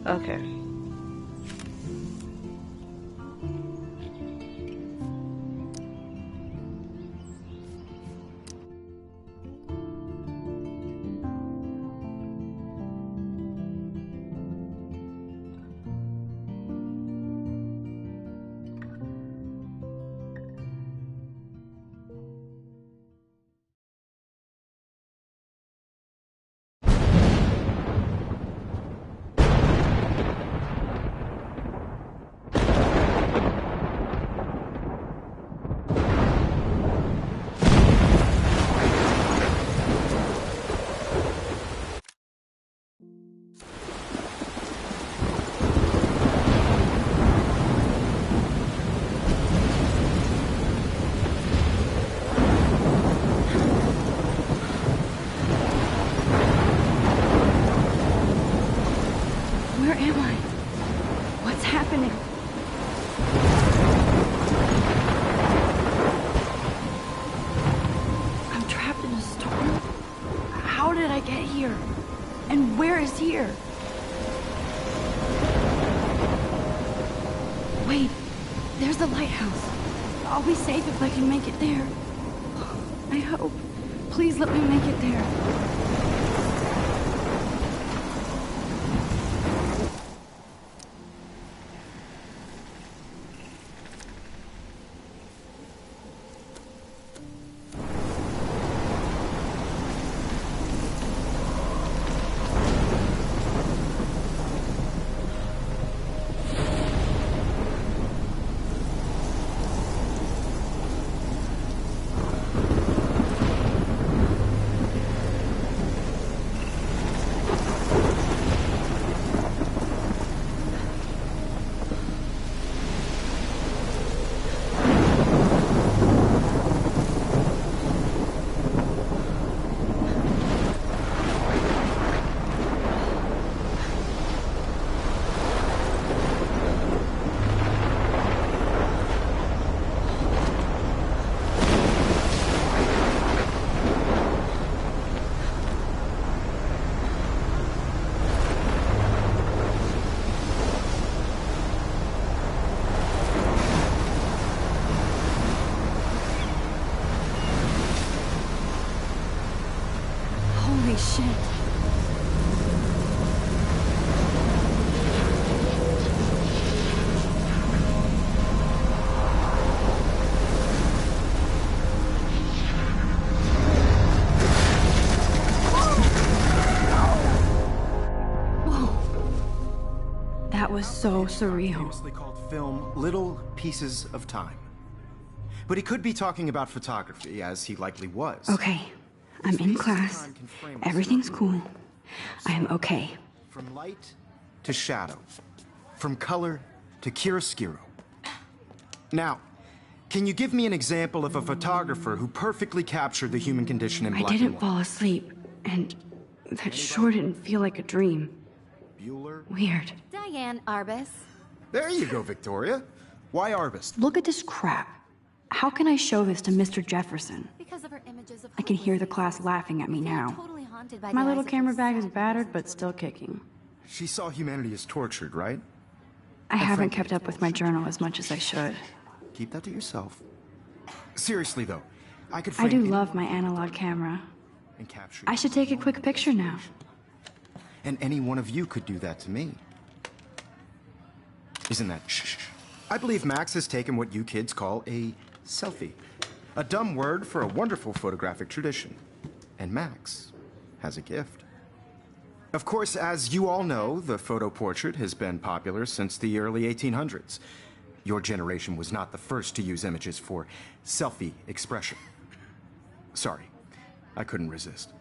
Okay. Where am I? What's happening? I'm trapped in a storm? How did I get here? And where is here? Wait, there's the lighthouse. I'll be safe if I can make it there. I hope. Please let me make it there. Holy shit. Whoa. That was so surreal. Famously called film Little Pieces of Time. But he could be talking about photography, as he likely was. Okay, I'm in class. Everything's cool. I am okay. From light to shadow. From color to chiaroscuro. Now, can you give me an example of a photographer who perfectly captured the human condition in black and white? I didn't fall asleep, and that sure didn't feel like a dream. Bueller? Weird. Diane Arbus. There you go, Victoria. Why Arbus? Look at this crap. How can I show this to Mr. Jefferson? Because of her images of I can hear the class laughing at me now. Totally haunted by My the little eyes of camera her bag is sad battered, person. but still kicking. She saw humanity as tortured, right? I haven't kept up with my journal as much as I should. Keep that to yourself. Seriously, though, I could I frame do love anyone my analog camera. and capture I should take a quick picture now. And any one of you could do that to me. Isn't that shh? I believe Max has taken what you kids call a selfie. A dumb word for a wonderful photographic tradition. And Max has a gift. Of course, as you all know, the photo portrait has been popular since the early 1800s. Your generation was not the first to use images for selfie expression. Sorry, I couldn't resist.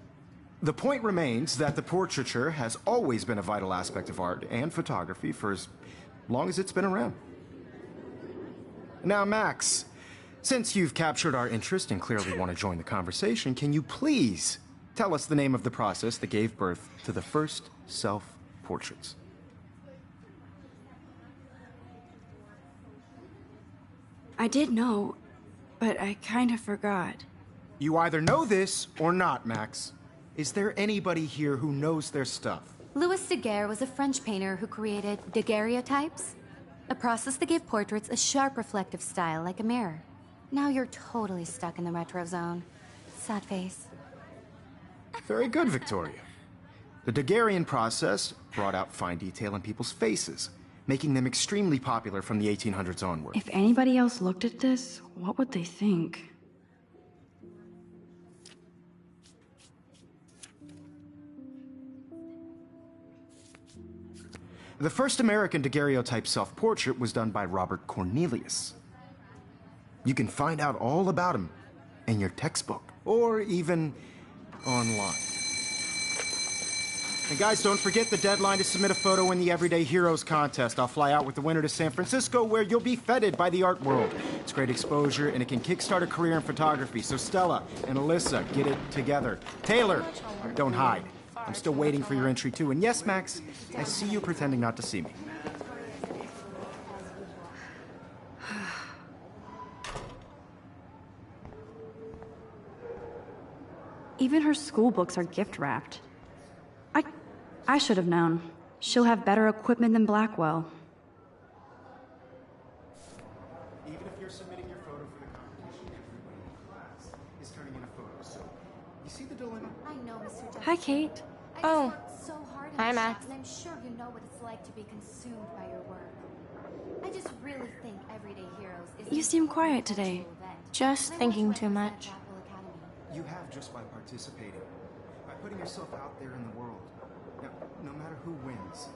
The point remains that the portraiture has always been a vital aspect of art and photography for as long as it's been around. Now, Max, since you've captured our interest and clearly want to join the conversation, can you please tell us the name of the process that gave birth to the first self-portraits? I did know, but I kind of forgot. You either know this or not, Max. Is there anybody here who knows their stuff? Louis Daguerre was a French painter who created daguerreotypes, a process that gave portraits a sharp reflective style like a mirror. Now you're totally stuck in the retro zone. Sad face. Very good, Victoria. The Daguerrean process brought out fine detail in people's faces, making them extremely popular from the 1800s onward. If anybody else looked at this, what would they think? The first American daguerreotype self-portrait was done by Robert Cornelius. You can find out all about him in your textbook, or even online. And guys, don't forget the deadline to submit a photo in the Everyday Heroes contest. I'll fly out with the winner to San Francisco, where you'll be feted by the art world. It's great exposure, and it can kickstart a career in photography. So Stella and Alyssa, get it together. Taylor, don't hide. I'm still waiting for your entry, too. And yes, Max, I see you pretending not to see me. Even her school books are gift-wrapped. I should have known. She'll have better equipment than Blackwell. Even if you're submitting your photo for the competition, everybody in class is turning in a photo, so you see the dilemma? I know, Mr. Jefferson. Hi, Kate. I just worked so hard in Hi, the Max. shop, and I'm sure you know what it's like to be consumed by your work. I just really think Everyday Heroes is You seem quiet today. Just thinking too much. You have just by participating, by putting yourself out there in the world. Now, no matter who wins,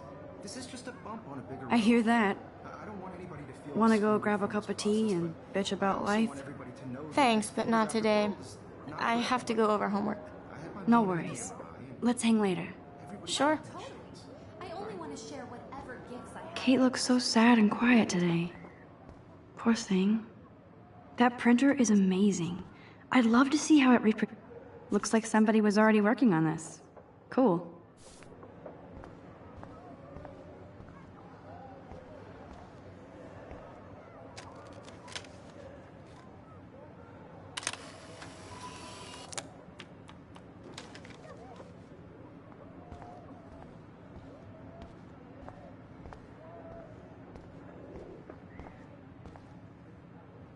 this is just a bump on a bigger road. I hear that. I don't want anybody to feel Want to go excluded grab a from cup this of tea process, and but bitch about I also life? want everybody to know that Thanks, this but not photographic today. world is not I for have to everybody. go over homework. I had my No moment to worries. get by, and Let's hang later. everybody Sure. has a chance. I only want to share whatever gifts I have. Kate looks so sad and quiet today. Poor thing. That printer is amazing. I'd love to see how it Looks like somebody was already working on this. Cool.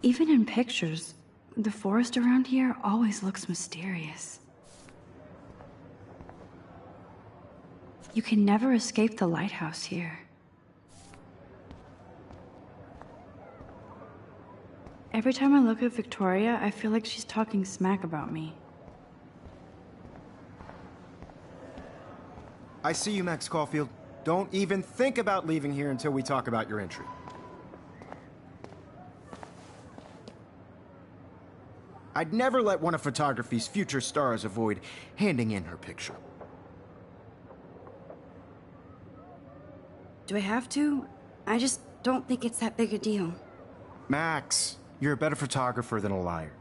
Even in pictures, the forest around here always looks mysterious. You can never escape the lighthouse here. Every time I look at Victoria, I feel like she's talking smack about me. I see you, Max Caulfield. Don't even think about leaving here until we talk about your entry. I'd never let one of photography's future stars avoid handing in her picture. Do I have to? I just don't think it's that big a deal. Max, you're a better photographer than a liar.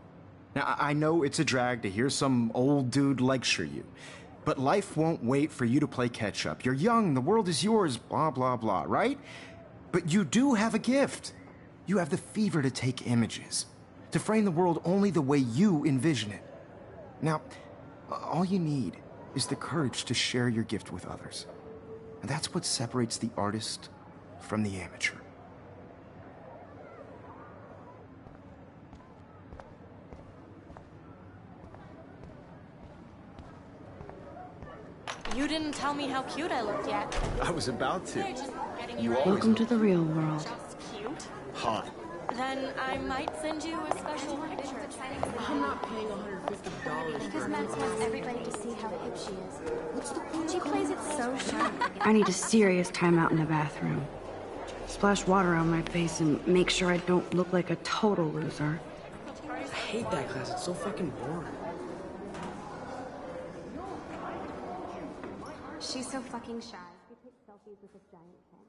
Now, I know it's a drag to hear some old dude lecture you, but life won't wait for you to play catch-up. You're young, the world is yours, blah, blah, blah, right? But you do have a gift. You have the fever to take images, to frame the world only the way you envision it. Now, all you need is the courage to share your gift with others. And that's what separates the artist from the amateur. You didn't tell me how cute I looked yet. I was about to. You Welcome to the real world. Just cute. Hot. Then I might send you a special picture. I'm not paying $150 Because Max wants everybody to see how hip she is. She plays it so sharp. I need a serious timeout in the bathroom. Splash water on my face and make sure I don't look like a total loser. I hate that class. It's so fucking boring. She's so fucking shy. She takes selfies with this giant camera.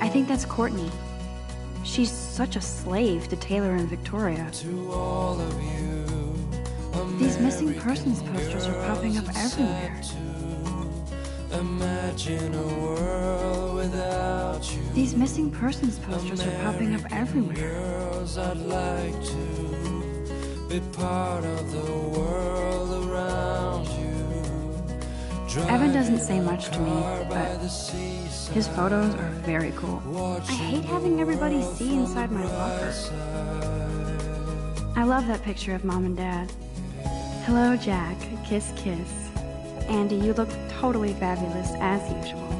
I think that's Courtney. She's such a slave to Taylor and Victoria. These missing persons posters are popping up everywhere. These missing persons posters are popping up everywhere. Evan doesn't say much to me, but his photos are very cool. I hate having everybody see inside my locker. I love that picture of Mom and Dad. Hello, Jack. Kiss, kiss. Andy, you look totally fabulous, as usual.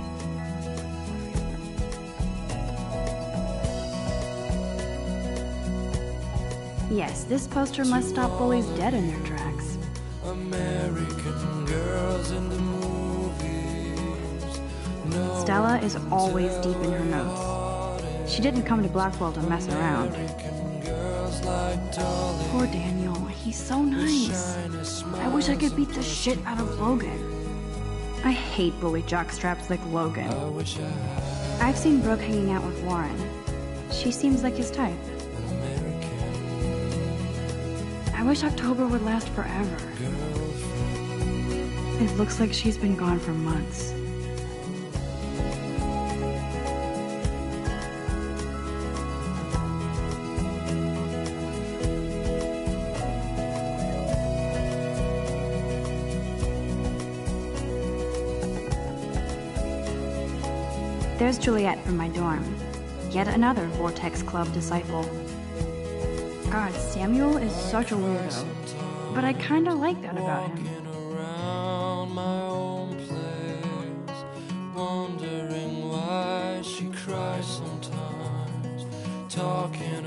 Yes, this poster must stop bullies dead in their tracks. American girls in the movies. Stella is always deep in her notes. She didn't come to Blackwell to mess around. Poor Daniel, he's so nice. I wish I could beat the shit out of Logan. I hate bully jockstraps like Logan. I've seen Brooke hanging out with Warren. She seems like his type. I wish October would last forever. It looks like she's been gone for months. There's Juliet from my dorm. Yet another Vortex Club disciple. God, Samuel is such a weirdo. But I kinda like that about him. Around my own place, wondering why she cries sometimes, talking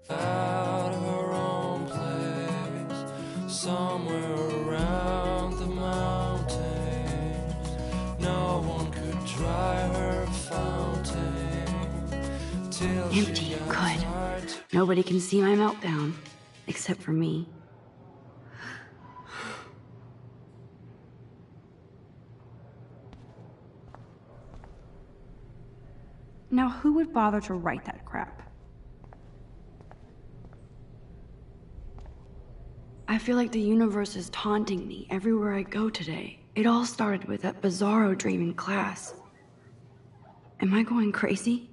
about her own place, somewhere around the mountains. No one could dry her fountain till Empty, good. Nobody can see my meltdown, except for me. Now, who would bother to write that crap? I feel like the universe is taunting me everywhere I go today. It all started with that bizarro dream in class. Am I going crazy?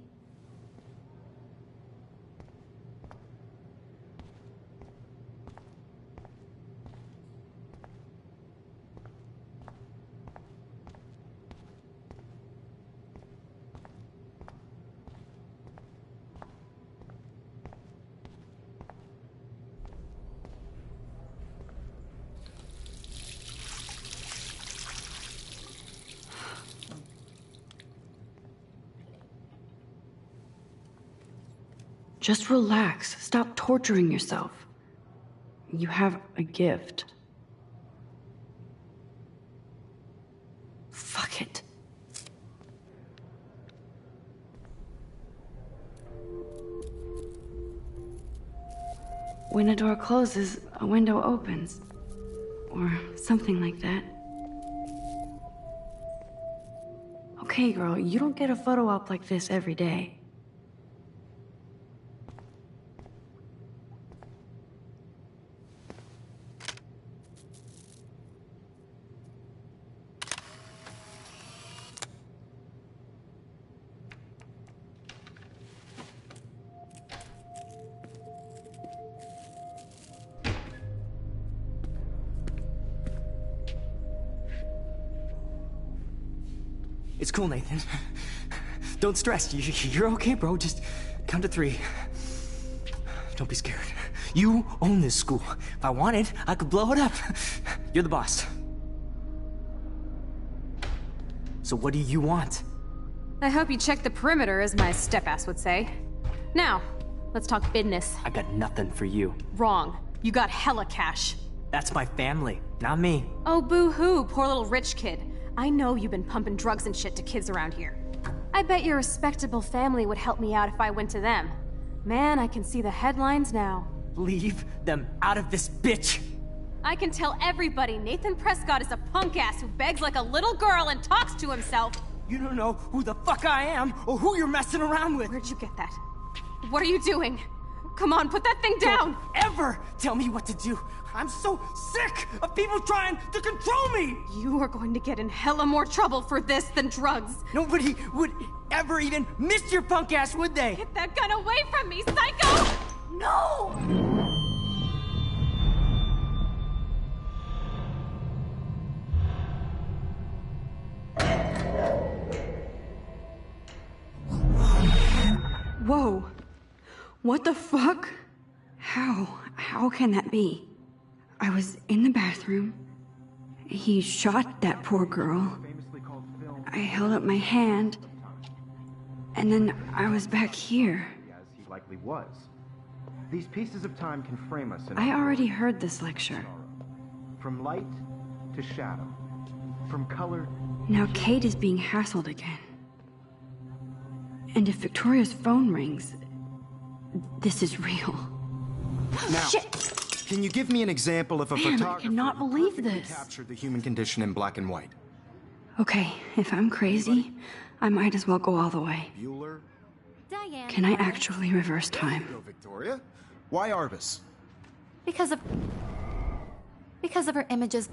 Just relax. Stop torturing yourself. You have a gift. Fuck it. When a door closes, a window opens. Or something like that. Okay, girl, you don't get a photo op like this every day. It's cool, Nathan. Don't stress. You're okay, bro. Just count to 3. Don't be scared. You own this school. If I wanted, I could blow it up. You're the boss. So what do you want? I hope you checked the perimeter, as my step-ass would say. Now, let's talk business. I got nothing for you. Wrong. You got hella cash. That's my family, not me. Oh, boo-hoo, poor little rich kid. I know you've been pumping drugs and shit to kids around here. I bet your respectable family would help me out if I went to them. Man, I can see the headlines now. Leave them out of this bitch. I can tell everybody Nathan Prescott is a punk ass who begs like a little girl and talks to himself. You don't know who the fuck I am or who you're messing around with. Where'd you get that? What are you doing? Come on, put that thing down! Don't ever tell me what to do. I'm so sick of people trying to control me! You are going to get in hella more trouble for this than drugs. Nobody would ever even miss your punk ass, would they? Get that gun away from me, psycho! No! Whoa. What the fuck? How can that be? I was in the bathroom. He shot that poor girl. I held up my hand. And then I was back here. As he likely was. These pieces of time can frame us in I already heard this lecture. from light to shadow, from color. Now Kate is being hassled again. And if Victoria's phone rings, this is real. Now, Shit! can you give me an example of a Man, I photographer cannot who believe perfectly this. captured the human condition in black and white? Okay, if I'm crazy, I might as well go all the way. Bueller? Diane. Can I actually reverse time? Go, Victoria. Why Arbus? Because of her images.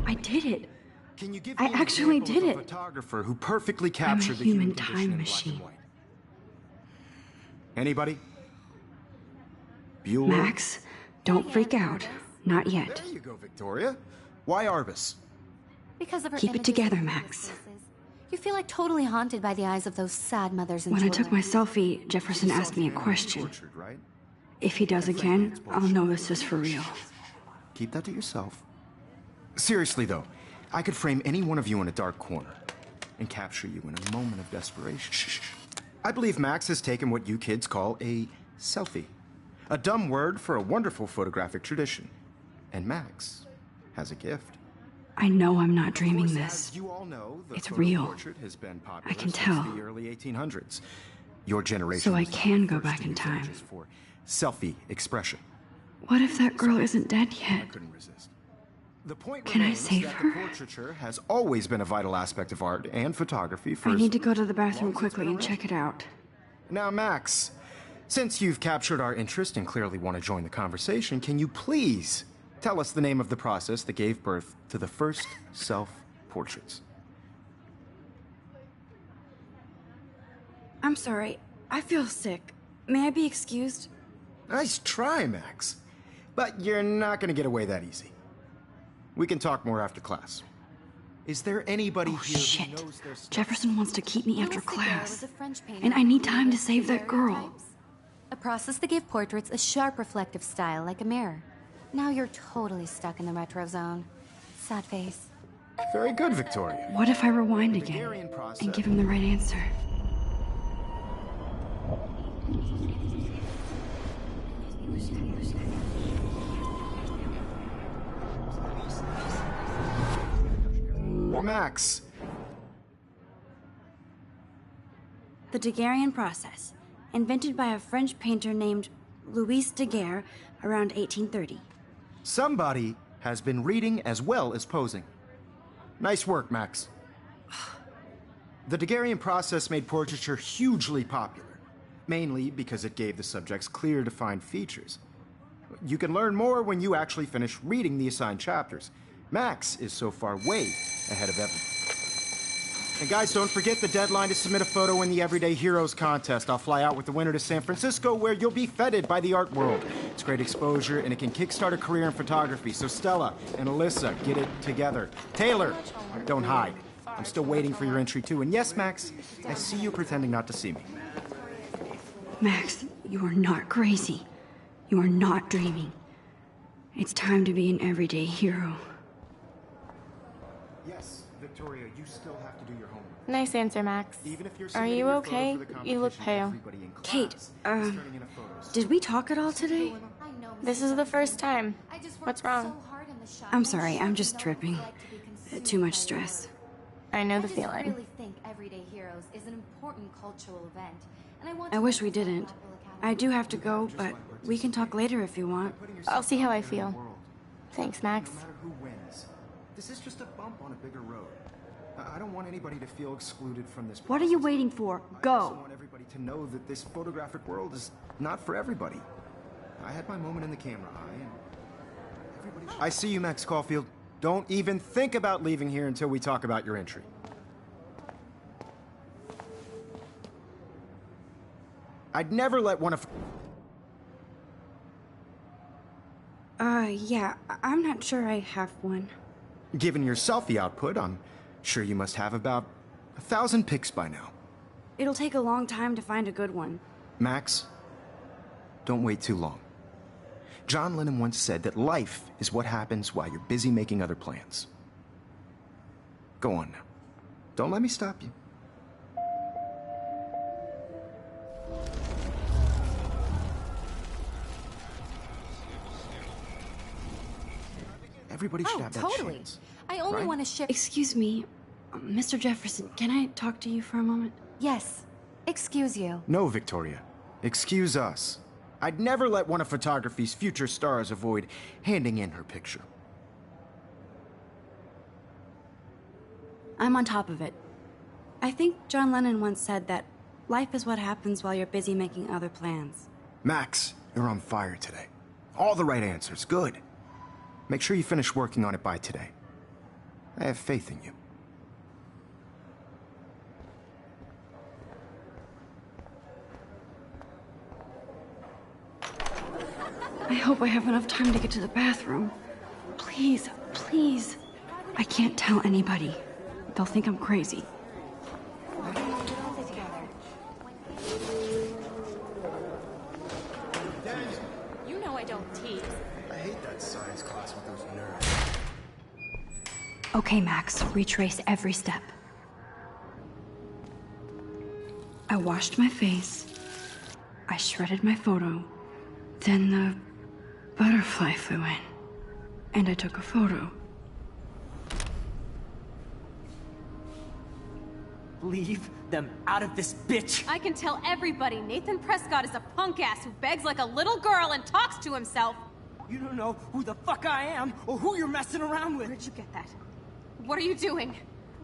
I did it. Can you give I me an actually example did of a it. photographer who perfectly I'm a captured the human human condition time in machine. black and white? Anybody? Bueller? Max, don't freak out. Not yet. There you go, Victoria. Why Arbus? Because of her Keep it images together, and Max. faces. You feel like totally haunted by the eyes of those sad mothers and When I children. took my selfie, Jefferson asked me a question. Tortured, right? If he does again, I'll know this is for real. Keep that to yourself. Seriously, though, I could frame any one of you in a dark corner and capture you in a moment of desperation. Shh. I believe Max has taken what you kids call a selfie. A dumb word for a wonderful photographic tradition. And Max has a gift. I know I'm not Of dreaming course, this. as you all know, the It's photo real. portrait has been popular I can since tell. the early 1800s. Your generation So I was the can go first back to in use time. images for selfie expression. What if that girl isn't dead I yet? couldn't resist. The point Can I remains save that her? the portraiture has always been a vital aspect of art and photography for I as need to go to the bathroom long as it's quickly been and check it out. Now, Max, since you've captured our interest and clearly want to join the conversation, can you please tell us the name of the process that gave birth to the first self-portraits? I'm sorry. I feel sick. May I be excused? Nice try, Max. But you're not going to get away that easy. We can talk more after class. Is there anybody Oh, here who shit. knows their stuff? Jefferson wants to keep me after Louis Daguerre class. was a French painter And I who need time to created save that girl. daguerreotypes, a process that gave portraits a sharp reflective style like a mirror. Now you're totally stuck in the retro zone. Sad face. Very good, Victoria. What if I rewind again Daguerrean process. and give him the right answer? Max, The Daguerrean process, invented by a French painter named Louis Daguerre around 1830. somebody has been reading as well as posing. Nice work, Max. The Daguerrean process made portraiture hugely popular, mainly because it gave the subjects clear, defined features. You can learn more when you actually finish reading the assigned chapters. Max is so far way ahead of everyone. And guys, don't forget the deadline to submit a photo in the Everyday Heroes contest. I'll fly out with the winner to San Francisco, where you'll be feted by the art world. It's great exposure, and it can kickstart a career in photography. So Stella and Alyssa, get it together. Taylor, don't hide. I'm still waiting for your entry too. And yes, Max, I see you pretending not to see me. Max, you are not crazy. You are not dreaming. It's time to be an everyday hero. Yes, Victoria, you still have to do your homework. Nice answer, Max. Even if you're Are submitting you your photo okay? for the You look competition, pale. everybody in Kate, class is turning in a photo. Did we talk at all today? I know, This Mrs. is the first time. I just worked What's wrong? so hard in the shop. I'm sorry, I'm just You know what tripping. it's like to be consumed Too much by stress. work. I know the just feeling. really think Everyday Heroes is an important cultural event, and I want I to wish we emphasize didn't. Apple Academy. I do have to go, but we can talk later if you want. I'll see how I feel. Thanks, Max. No matter who wins, this is just a bump on a bigger road. I don't want anybody to feel excluded from this process. What are you waiting for? I Go! also want everybody to know that this photographic world is not for everybody. I had my moment in the camera eye, and everybody... I see you, Max Caulfield. Don't even think about leaving here until we talk about your entry. I'd never let one of... Yeah, I'm not sure I have one. Given your selfie output, I'm sure you must have about 1,000 pics by now. It'll take a long time to find a good one. Max, don't wait too long. John Lennon once said that life is what happens while you're busy making other plans. Go on now. Don't let me stop you. Everybody should Oh, have that totally. chance. I only right? want to share. Excuse me, Mr. Jefferson, can I talk to you for a moment? Yes. Excuse you. No, Victoria. Excuse us. I'd never let one of photography's future stars avoid handing in her picture. I'm on top of it. I think John Lennon once said that life is what happens while you're busy making other plans. Max, you're on fire today. All the right answers. Good. Make sure you finish working on it by today. I have faith in you. I hope I have enough time to get to the bathroom. Please, please. I can't tell anybody. They'll think I'm crazy. You know I don't tease. I hate that science class with those nerds. Okay, Max, retrace every step. I washed my face. I shredded my photo. Then the butterfly flew in. And I took a photo. Leave them out of this bitch! I can tell everybody Nathan Prescott is a punk ass who begs like a little girl and talks to himself. You don't know who the fuck I am or who you're messing around with. Where'd you get that? What are you doing?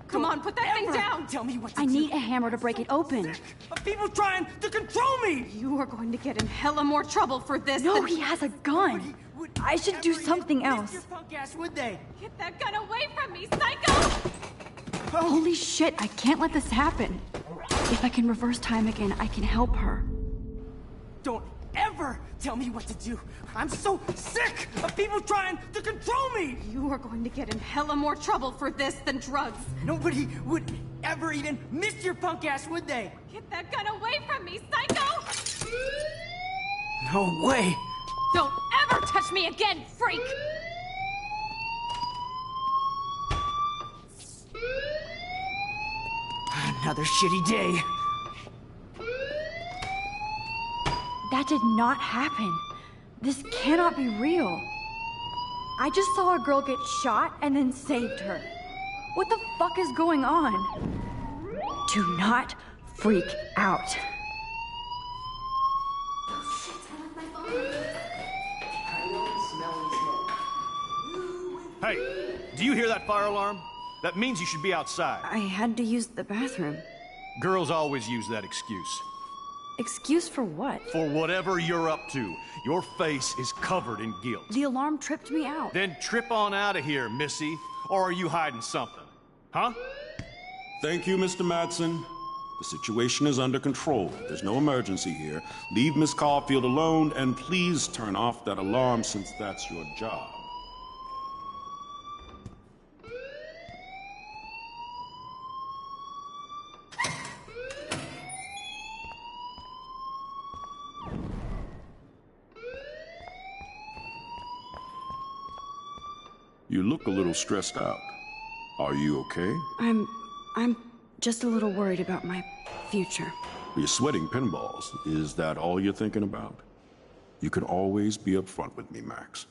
Come Don't on, put that thing ever down! Tell me what to I do. need a hammer to break it open. Sick of people trying to control me! You are going to get in hella more trouble for this No, than- he has a gun. Would I should do ever something even else. miss your punk ass, would they? Get that gun away from me, psycho! Holy shit, I can't let this happen. If I can reverse time again, I can help her. Don't ever tell me what to do. I'm so sick of people trying to control me! You are going to get in hella more trouble for this than drugs. Nobody would ever even miss your punk ass, would they? Get that gun away from me, psycho! No way! Don't ever touch me again, freak! Another shitty day. That did not happen. This cannot be real. I just saw a girl get shot and then saved her. What the fuck is going on? Do not freak out. Hey, do you hear that fire alarm? That means you should be outside. I had to use the bathroom. Girls always use that excuse. Excuse for what? For whatever you're up to, your face is covered in guilt. The alarm tripped me out. Then trip on out of here, Missy. Or are you hiding something? Huh? Thank you, Mr. Madsen. The situation is under control. There's no emergency here. Leave Miss Caulfield alone, and please turn off that alarm since that's your job. You look a little stressed out. Are you okay? I'm just a little worried about my future. You're sweating pinballs. Is that all you're thinking about? You can always be upfront with me, Max.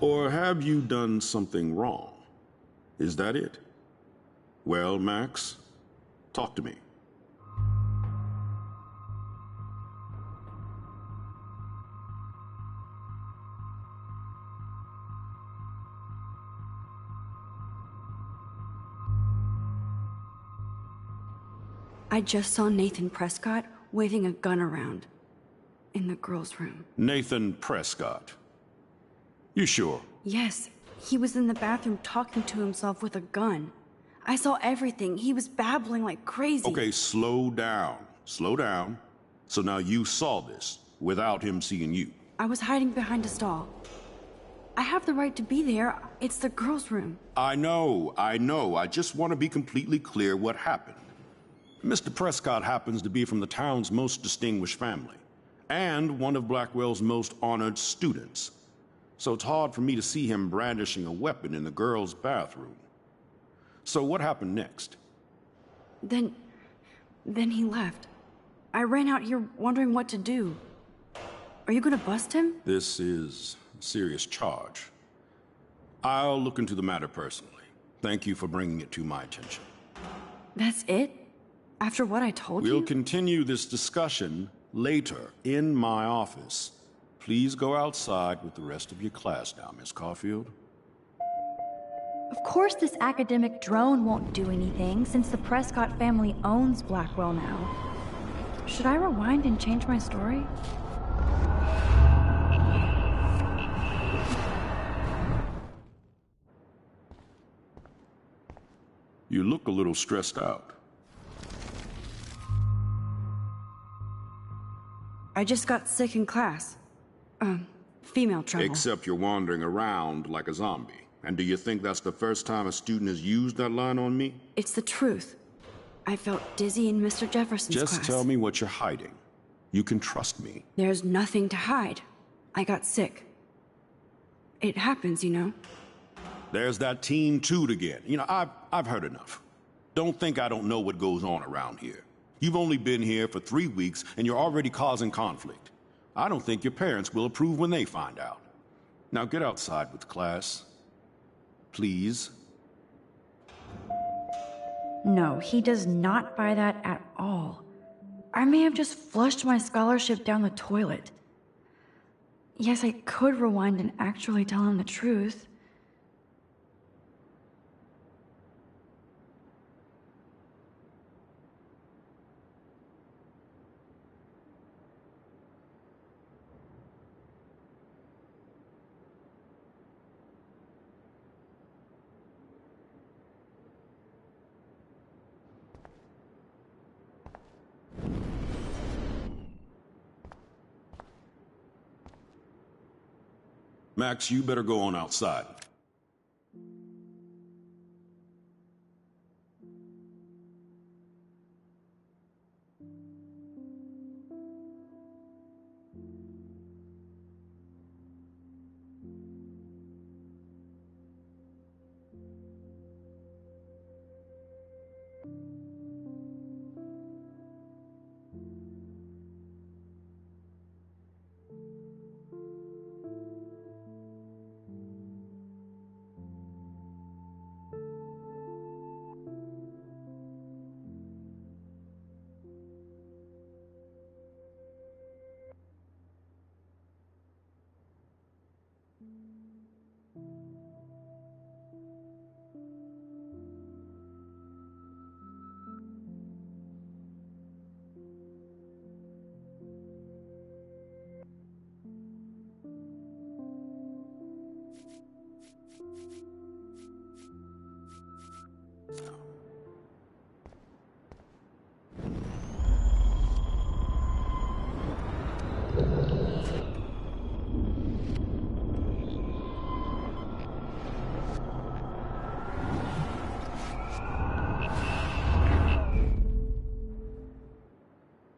Or have you done something wrong? Is that it? Well, Max, talk to me. I just saw Nathan Prescott waving a gun around in the girls' room. Nathan Prescott. You sure? Yes, he was in the bathroom talking to himself with a gun. I saw everything. He was babbling like crazy. Okay, slow down. Slow down. So now you saw this without him seeing you. I was hiding behind a stall. I have the right to be there. It's the girls' room. I know. I just want to be completely clear what happened. Mr. Prescott happens to be from the town's most distinguished family, and one of Blackwell's most honored students. So it's hard for me to see him brandishing a weapon in the girls' bathroom. So what happened next? Then he left. I ran out here wondering what to do. Are you gonna bust him? This is a serious charge. I'll look into the matter personally. Thank you for bringing it to my attention. That's it? After what I told you? We'll continue this discussion later in my office. Please go outside with the rest of your class now, Miss Caulfield. Of course this academic drone won't do anything, since the Prescott family owns Blackwell now. Should I rewind and change my story? You look a little stressed out. I just got sick in class. Female trouble. Except you're wandering around like a zombie. And do you think that's the first time a student has used that line on me? It's the truth. I felt dizzy in Mr. Jefferson's class. Just tell me what you're hiding. You can trust me. There's nothing to hide. I got sick. It happens, you know. There's that teen toot again. You know, I've heard enough. Don't think I don't know what goes on around here. You've only been here for 3 weeks, and you're already causing conflict. I don't think your parents will approve when they find out. Now get outside with class. Please. No, he does not buy that at all. I may have just flushed my scholarship down the toilet. Yes, I could rewind and actually tell him the truth. Max, you better go on outside.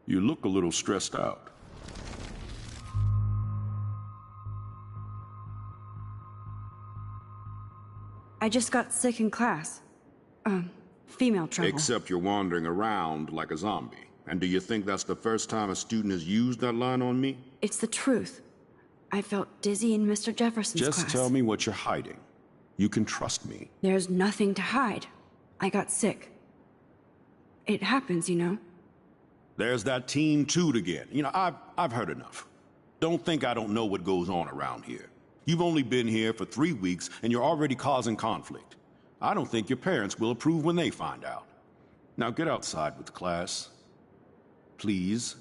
You look a little stressed out. I just got sick in class. Female trouble. Except you're wandering around like a zombie. And do you think that's the first time a student has used that line on me? It's the truth. I felt dizzy in Mr. Jefferson's class. Just tell me what you're hiding. You can trust me. There's nothing to hide. I got sick. It happens, you know? There's that teen toot again. You know, I've heard enough. Don't think I don't know what goes on around here. You've only been here for 3 weeks, and you're already causing conflict. I don't think your parents will approve when they find out. Now get outside with class. Please.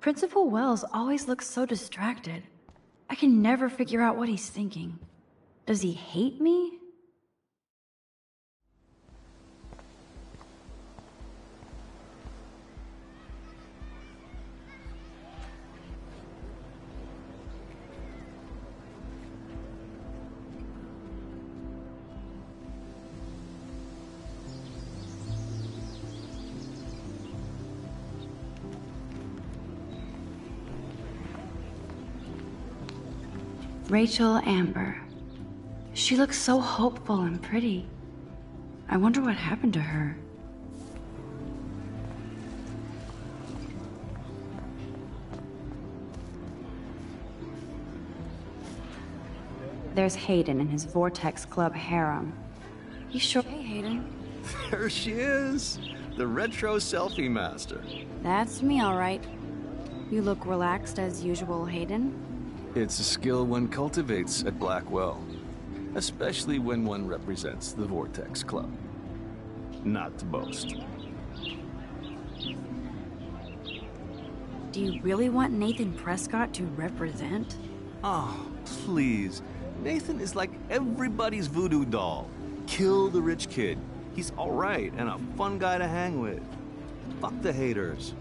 Principal Wells always looks so distracted. I can never figure out what he's thinking. Does he hate me? Rachel Amber. She looks so hopeful and pretty. I wonder what happened to her. There's Hayden and his Vortex Club harem. You sure? Hey, Hayden. There she is, the retro selfie master. That's me, all right. You look relaxed as usual, Hayden. It's a skill one cultivates at Blackwell, especially when one represents the Vortex Club. Not to boast. Do you really want Nathan Prescott to represent? Oh, please. Nathan is like everybody's voodoo doll. Kill the rich kid. He's all right and a fun guy to hang with. Fuck the haters.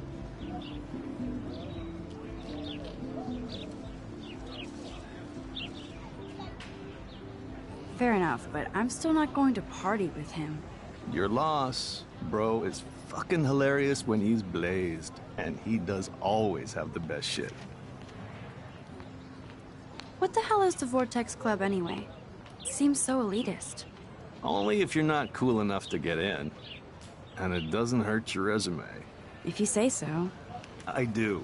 Fair enough, but I'm still not going to party with him. Your loss. Bro is fucking hilarious when he's blazed, and he does always have the best shit. What the hell is the Vortex Club anyway? Seems so elitist. Only if you're not cool enough to get in. And it doesn't hurt your resume. If you say so. I do.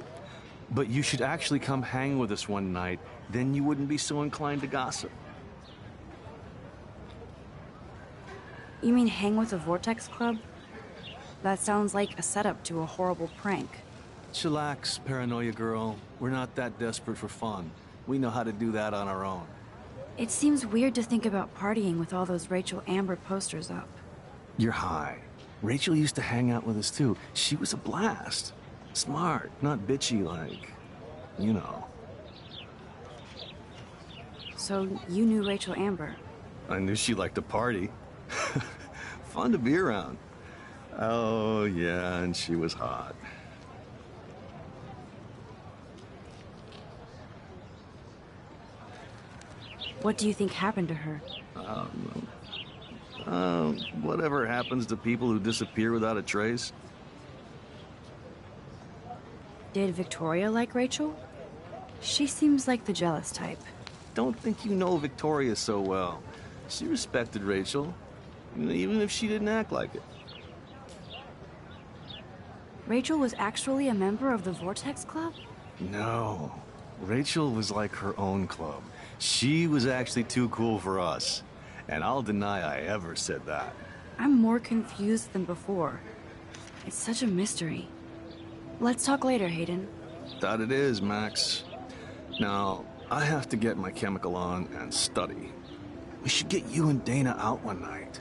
But you should actually come hang with us one night, then you wouldn't be so inclined to gossip. You mean hang with the Vortex Club? That sounds like a setup to a horrible prank. Chillax, paranoia girl. We're not that desperate for fun. We know how to do that on our own. It seems weird to think about partying with all those Rachel Amber posters up. You're high. Rachel used to hang out with us too. She was a blast. Smart, not bitchy like, you know. So you knew Rachel Amber? I knew she liked to party. Fun to be around. Oh, yeah, and she was hot. What do you think happened to her? Whatever happens to people who disappear without a trace. Did Victoria like Rachel? She seems like the jealous type. Don't think you know Victoria so well. She respected Rachel, even if she didn't act like it. Rachel was actually a member of the Vortex Club? No. Rachel was like her own club. She was actually too cool for us. And I'll deny I ever said that. I'm more confused than before. It's such a mystery. Let's talk later, Hayden. That it is, Max. Now, I have to get my chemical on and study. We should get you and Dana out one night.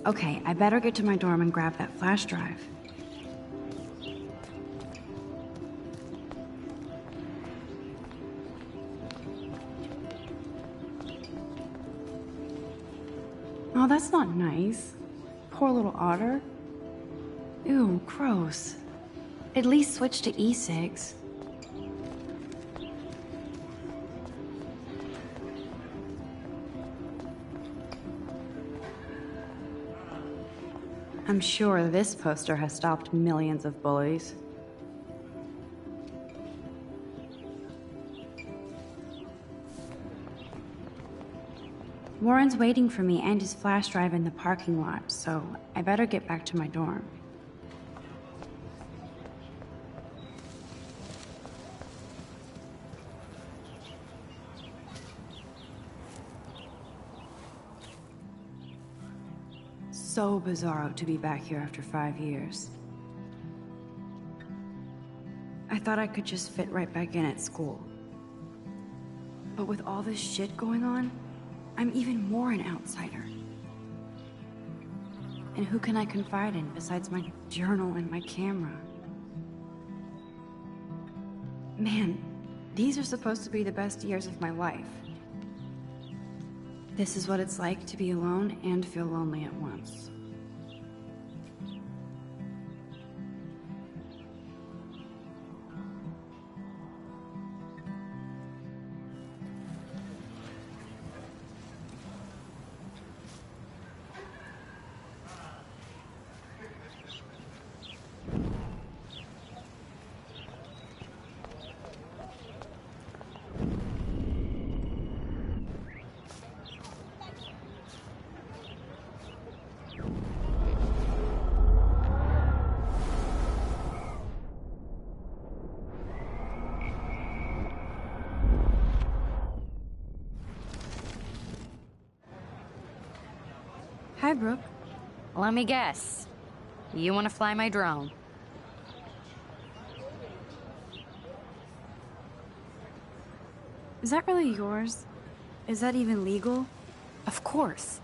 Okay, I better get to my dorm and grab that flash drive. Oh, that's not nice. Poor little otter. Ew, gross. At least switch to e-cigs. I'm sure this poster has stopped millions of bullies. Warren's waiting for me and his flash drive in the parking lot, so I better get back to my dorm. So bizarro to be back here after 5 years. I thought I could just fit right back in at school. But with all this shit going on, I'm even more an outsider. And who can I confide in besides my journal and my camera? Man, these are supposed to be the best years of my life. This is what it's like to be alone and feel lonely at once. Hi, Brooke. Let me guess. You want to fly my drone? Is that really yours? Is that even legal? Of course.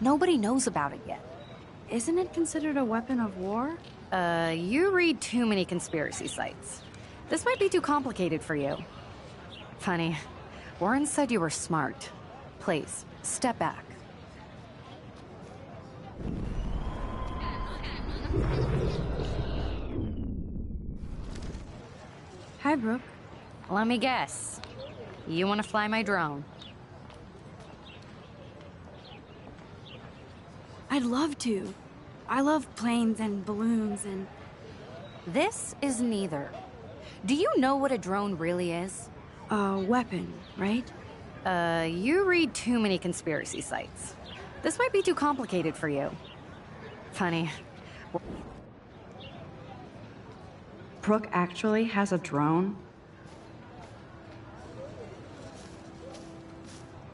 Nobody knows about it yet. Isn't it considered a weapon of war? You read too many conspiracy sites. This might be too complicated for you. Funny. Warren said you were smart. Please, step back. Hi, Brooke. Let me guess. You want to fly my drone? I'd love to. I love planes and balloons and... This is neither. Do you know what a drone really is? A weapon, right? You read too many conspiracy sites. This might be too complicated for you. Funny. Brooke actually has a drone?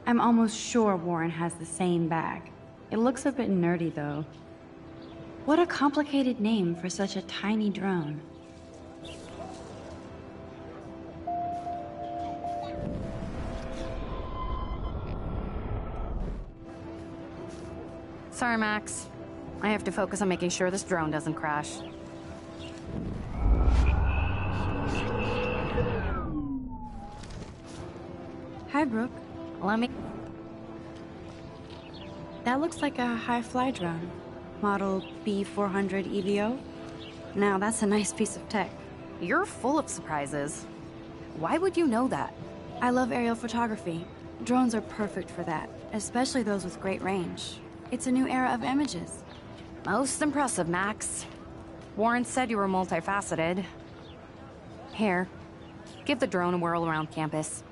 I'm almost sure Warren has the same bag. It looks a bit nerdy, though. What a complicated name for such a tiny drone. Sorry, Max. I have to focus on making sure this drone doesn't crash. Hi, Brooke. Let me... That looks like a high-fly drone. Model B400 EVO. Now, that's a nice piece of tech. You're full of surprises. Why would you know that? I love aerial photography. Drones are perfect for that, especially those with great range. It's a new era of images. Most impressive, Max. Warren said you were multifaceted. Here, give the drone a whirl around campus.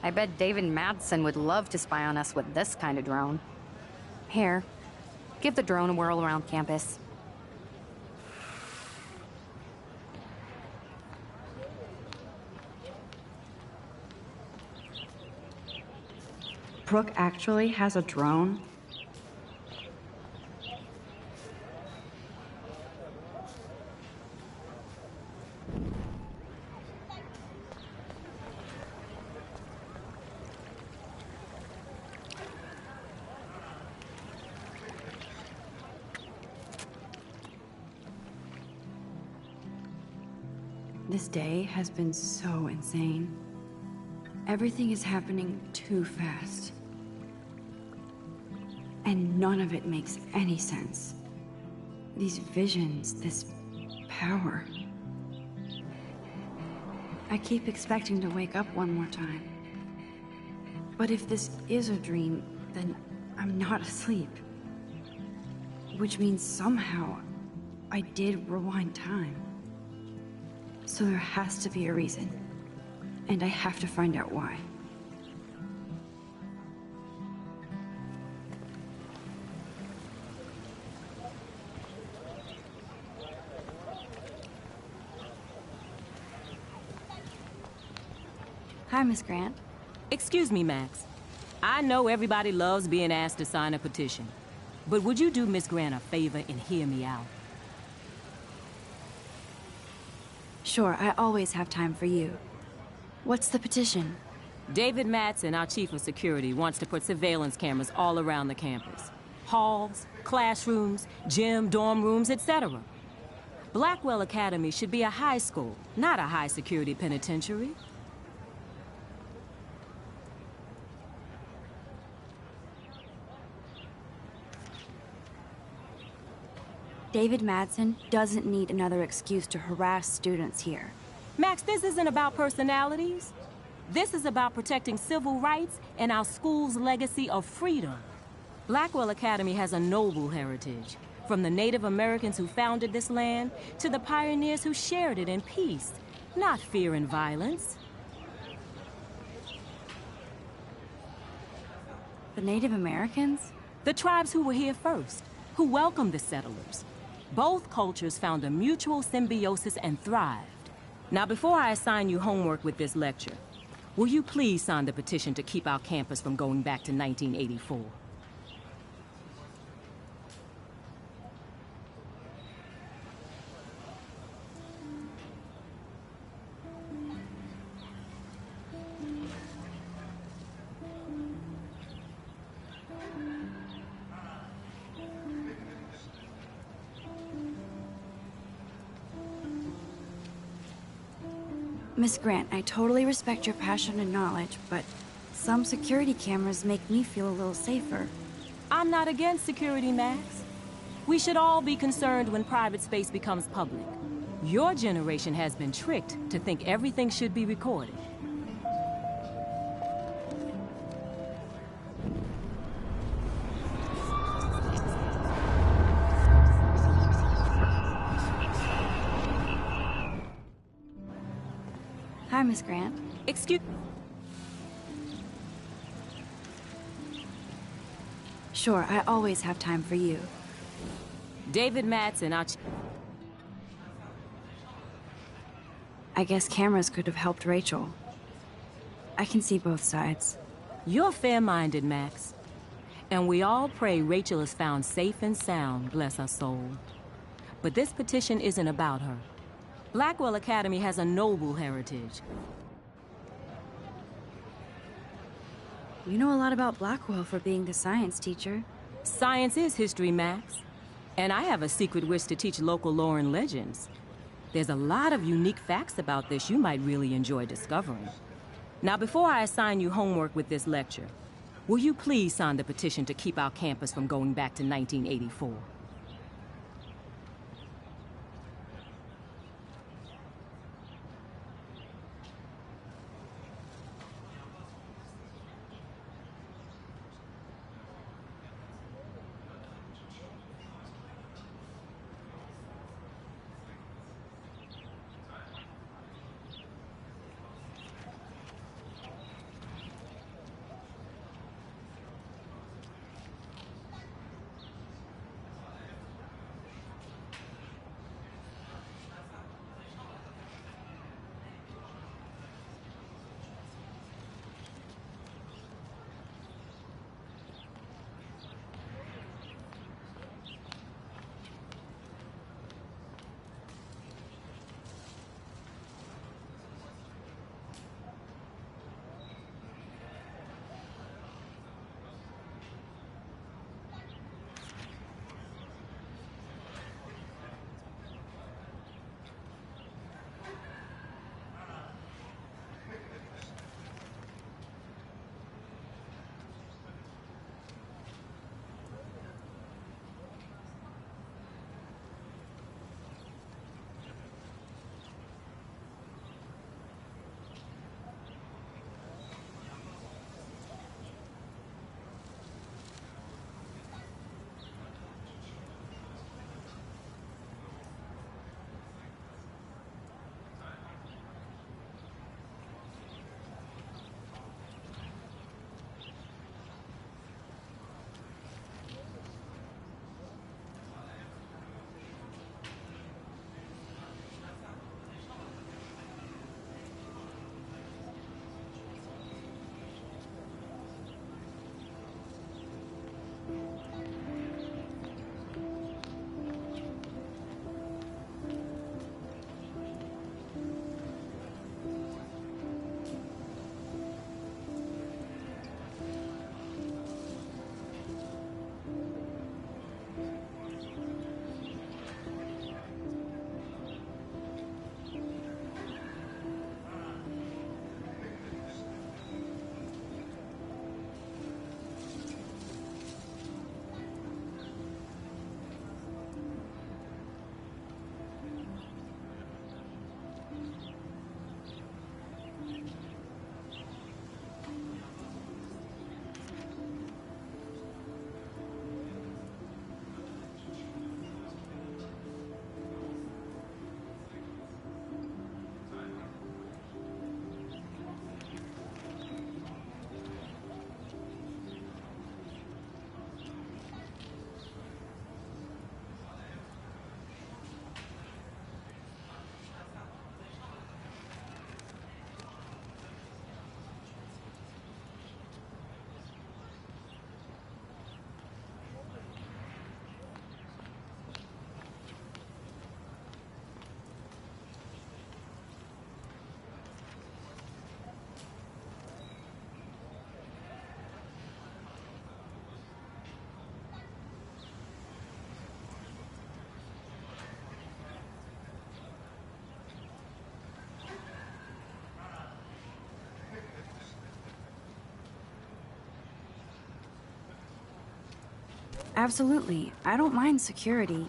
I bet David Madsen would love to spy on us with this kind of drone. Here, give the drone a whirl around campus. Brooke actually has a drone? This day has been so insane. Everything is happening too fast. And none of it makes any sense. These visions, this power. I keep expecting to wake up one more time. But if this is a dream, then I'm not asleep. Which means somehow I did rewind time. So there has to be a reason. And I have to find out why. Hi, Miss Grant. Excuse me, Max. I know everybody loves being asked to sign a petition. But would you do Miss Grant a favor and hear me out? Sure, I always have time for you. What's the petition? David Madsen, our chief of security, wants to put surveillance cameras all around the campus. Halls, classrooms, gym, dorm rooms, etc. Blackwell Academy should be a high school, not a high-security penitentiary. David Madsen doesn't need another excuse to harass students here. Max, this isn't about personalities. This is about protecting civil rights and our school's legacy of freedom. Blackwell Academy has a noble heritage, from the Native Americans who founded this land to the pioneers who shared it in peace, not fear and violence. The Native Americans? The tribes who were here first, who welcomed the settlers. Both cultures found a mutual symbiosis and thrived. Now, before I assign you homework with this lecture, will you please sign the petition to keep our campus from going back to 1984? Miss Grant, I totally respect your passion and knowledge, but some security cameras make me feel a little safer. I'm not against security, Max. We should all be concerned when private space becomes public. Your generation has been tricked to think everything should be recorded. Hi, Miss Grant. Excuse... Sure, I always have time for you. David Madsen, our... I guess cameras could have helped Rachel. I can see both sides. You're fair-minded, Max. And we all pray Rachel is found safe and sound, bless her soul. But this petition isn't about her. Blackwell Academy has a noble heritage. You know a lot about Blackwell for being the science teacher. Science is history, Max. And I have a secret wish to teach local lore and legends. There's a lot of unique facts about this you might really enjoy discovering. Now, before I assign you homework with this lecture, will you please sign the petition to keep our campus from going back to 1984? Absolutely. I don't mind security,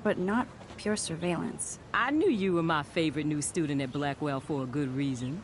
but not pure surveillance. I knew you were my favorite new student at Blackwell for a good reason.